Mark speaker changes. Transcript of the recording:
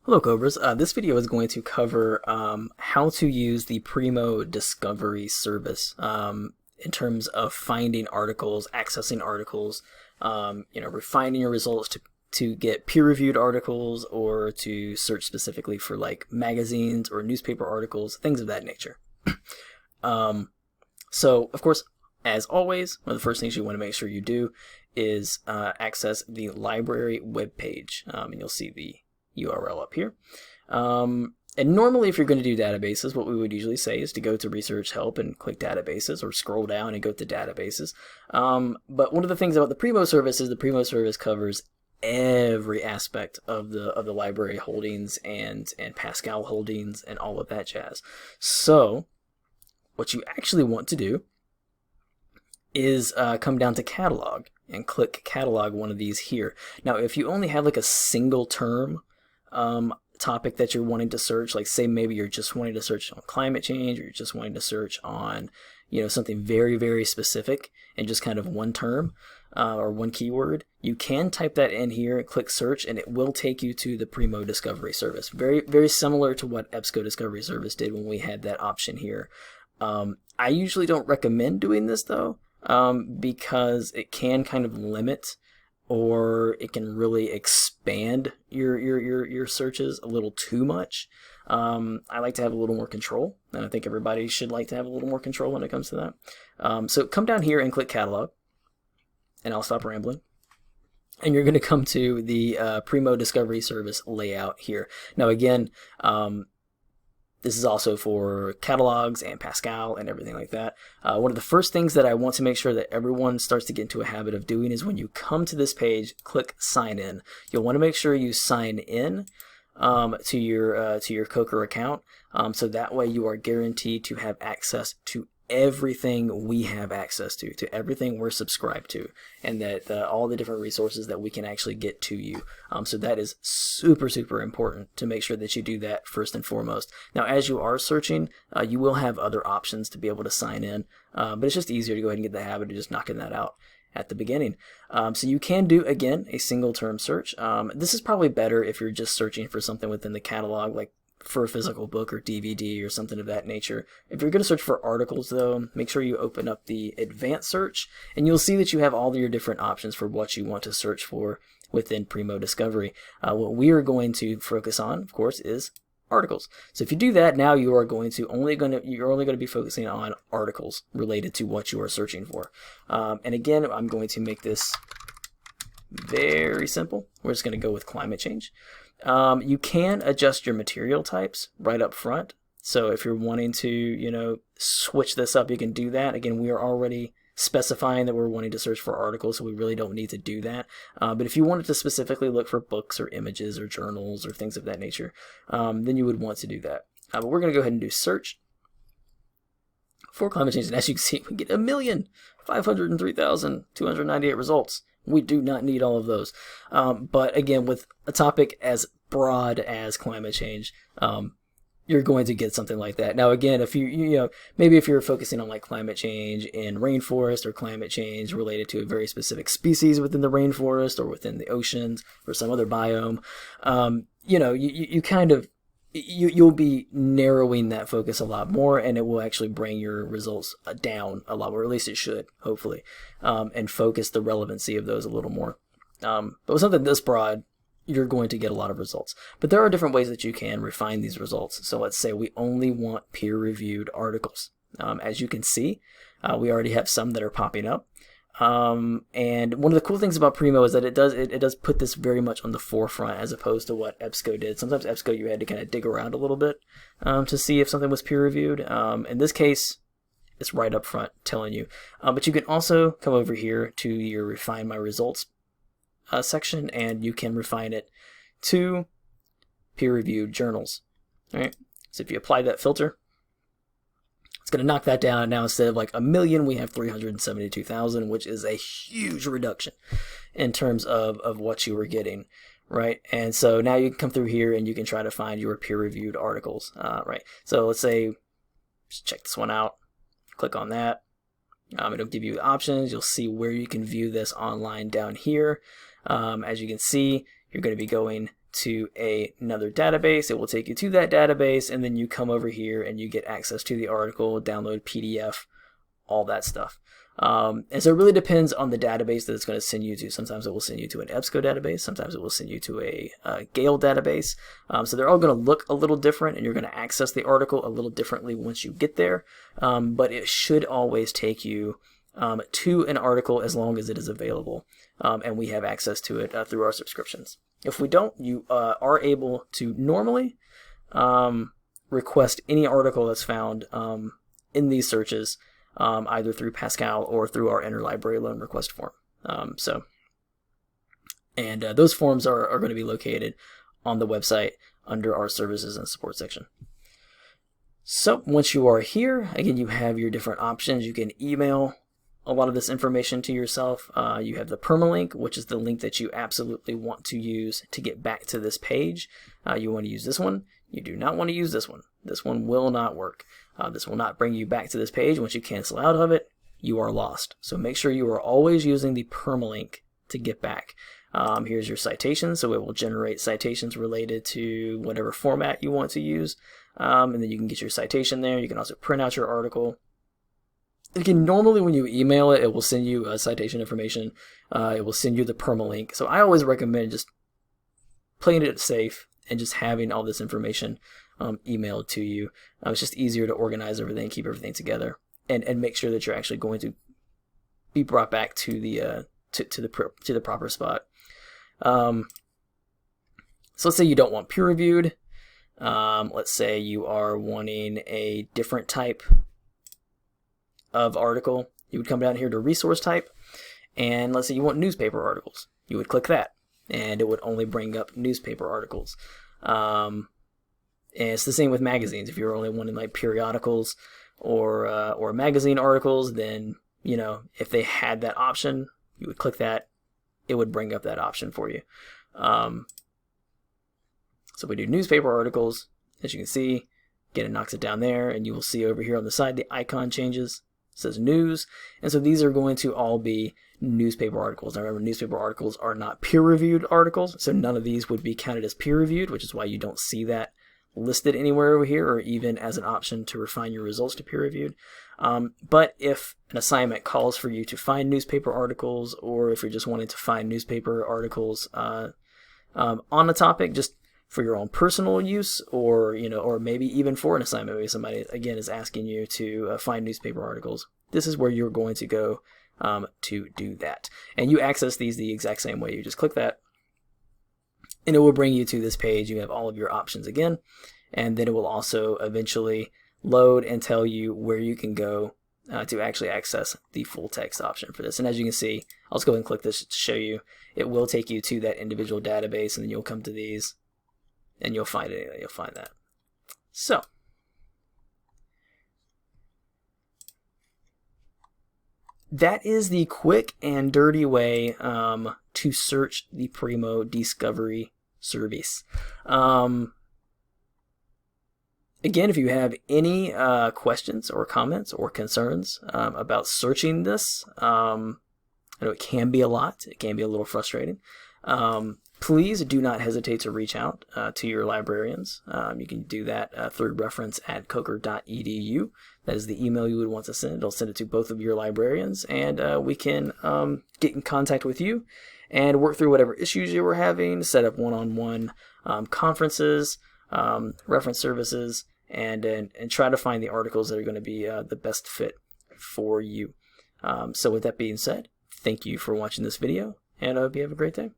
Speaker 1: Hello Cobras, this video is going to cover how to use the Primo discovery service in terms of finding articles, accessing articles, refining your results to get peer-reviewed articles or to search specifically for like magazines or newspaper articles, things of that nature. So of course, as always, one of the first things you want to make sure you do is access the library webpage, and you'll see the URL up here. And normally if you're going to do databases, what we would usually say is to go to research help and click databases, or scroll down and go to databases. But one of the things about the Primo service is the Primo service covers every aspect of the library holdings and Pascal holdings and all of that jazz. So what you actually want to do is come down to catalog and click catalog one of these here. Now if you only have like a single term topic that you're wanting to search, like say maybe you're just wanting to search on climate change, or you're just wanting to search on something very, very specific and just kind of one term or one keyword, you can type that in here and click search, and it will take you to the Primo discovery service. Very, very similar to what EBSCO discovery service did when we had that option here. I usually don't recommend doing this though, because it can kind of limit, or it can really expand your searches a little too much. I like to have a little more control, and I think everybody should like to have a little more control when it comes to that. So come down here and click catalog, and I'll stop rambling. And you're going to come to the Primo Discovery Service layout here. Now again, this is also for catalogs and Pascal and everything like that. One of the first things that I want to make sure that everyone starts to get into a habit of doing is when you come to this page, click sign in. You'll want to make sure you sign in to your Coker account, so that way you are guaranteed to have access to everything we have access to everything we're subscribed to, and that all the different resources that we can actually get to you. So that is super, super important to make sure that you do that first and foremost. Now, as you are searching, you will have other options to be able to sign in, but it's just easier to go ahead and get the habit of just knocking that out at the beginning. So you can do, again, a single term search. This is probably better if you're just searching for something within the catalog, like for a physical book or DVD or something of that nature. If you're going to search for articles though, make sure you open up the advanced search, and you'll see that you have all your different options for what you want to search for within Primo Discovery. What we are going to focus on, of course, is articles. So if you do that, now you are you're only going to be focusing on articles related to what you are searching for. And again, I'm going to make this very simple. We're just going to go with climate change. You can adjust your material types right up front. So if you're wanting to, switch this up, you can do that. Again, we are already specifying that we're wanting to search for articles, so we really don't need to do that. But if you wanted to specifically look for books or images or journals or things of that nature, then you would want to do that. But we're going to go ahead and do search for climate change. And as you can see, we get 1,503,298 results. We do not need all of those. But again, with a topic as broad as climate change, you're going to get something like that. Now, again, if maybe if you're focusing on like climate change in rainforest, or climate change related to a very specific species within the rainforest or within the oceans or some other biome, you'll be narrowing that focus a lot more, and it will actually bring your results down a lot, or at least it should, hopefully, and focus the relevancy of those a little more. But with something this broad, you're going to get a lot of results. But there are different ways that you can refine these results. So let's say we only want peer-reviewed articles. As you can see, we already have some that are popping up. And one of the cool things about Primo is that it does put this very much on the forefront, as opposed to what EBSCO did. Sometimes EBSCO, you had to kind of dig around a little bit to see if something was peer-reviewed. In this case, it's right up front telling you. But you can also come over here to your Refine My Results section, and you can refine it to peer-reviewed journals. All right. So if you apply that filter, it's going to knock that down. Now instead of like 1 million, we have 372,000, which is a huge reduction in terms of what you were getting, right? And so now you can come through here and you can try to find your peer-reviewed articles, right? So let's say, just check this one out. Click on that. It'll give you options. You'll see where you can view this online down here. As you can see, you're going to be going to another database. It will take you to that database, and then you come over here and you get access to the article, download PDF, all that stuff. And so it really depends on the database that it's going to send you to. Sometimes it will send you to an EBSCO database. Sometimes it will send you to a Gale database. So they're all going to look a little different, and you're going to access the article a little differently once you get there. But it should always take you to an article as long as it is available. And we have access to it through our subscriptions. If we don't, you are able to normally request any article that's found in these searches, either through Pascal or through our interlibrary loan request form. Those forms are going to be located on the website under our services and support section. So once you are here, again, you have your different options. You can email a lot of this information to yourself. You have the permalink, which is the link that you absolutely want to use to get back to this page. You want to use this one. You do not want to use this one. This one will not work. This will not bring you back to this page. Once you cancel out of it, you are lost. So make sure you are always using the permalink to get back. Here's your citations, so it will generate citations related to whatever format you want to use. And then you can get your citation there. You can also print out your article. Again, normally when you email it, it will send you citation information. It will send you the permalink. So I always recommend just playing it safe and just having all this information emailed to you. It's just easier to organize everything, keep everything together, and make sure that you're actually going to be brought back to the to the proper spot. So let's say you don't want peer reviewed. Let's say you are wanting a different type of article. You would come down here to resource type, and let's say you want newspaper articles. You would click that, and it would only bring up newspaper articles. And it's the same with magazines. If you're only wanting like periodicals or magazine articles, then if they had that option, you would click that. It would bring up that option for you. So we do newspaper articles. As you can see, again, it knocks it down there, and you will see over here on the side the icon changes. It says news, and so these are going to all be newspaper articles. Now remember, newspaper articles are not peer-reviewed articles, so none of these would be counted as peer-reviewed, which is why you don't see that listed anywhere over here, or even as an option to refine your results to peer-reviewed. But if an assignment calls for you to find newspaper articles, or if you're just wanting to find newspaper articles on a topic, just for your own personal use, or or maybe even for an assignment, maybe somebody again is asking you to find newspaper articles, this is where you're going to go to do that. And you access these the exact same way. You just click that, and it will bring you to this page. You have all of your options again, and then it will also eventually load and tell you where you can go to actually access the full text option for this. And as you can see, I'll just go ahead and click this to show you. It will take you to that individual database, and then you'll come to these, and you'll find it. You'll find that. So that is the quick and dirty way to search the Primo Discovery Service. Again, if you have any questions or comments or concerns about searching this, I know it can be a lot. It can be a little frustrating. Please do not hesitate to reach out to your librarians. You can do that through reference@coker.edu. That is the email you would want to send. It'll send it to both of your librarians, and we can get in contact with you and work through whatever issues you were having, set up one-on-one conferences, reference services, and try to find the articles that are going to be the best fit for you. So with that being said, thank you for watching this video, and I hope you have a great day.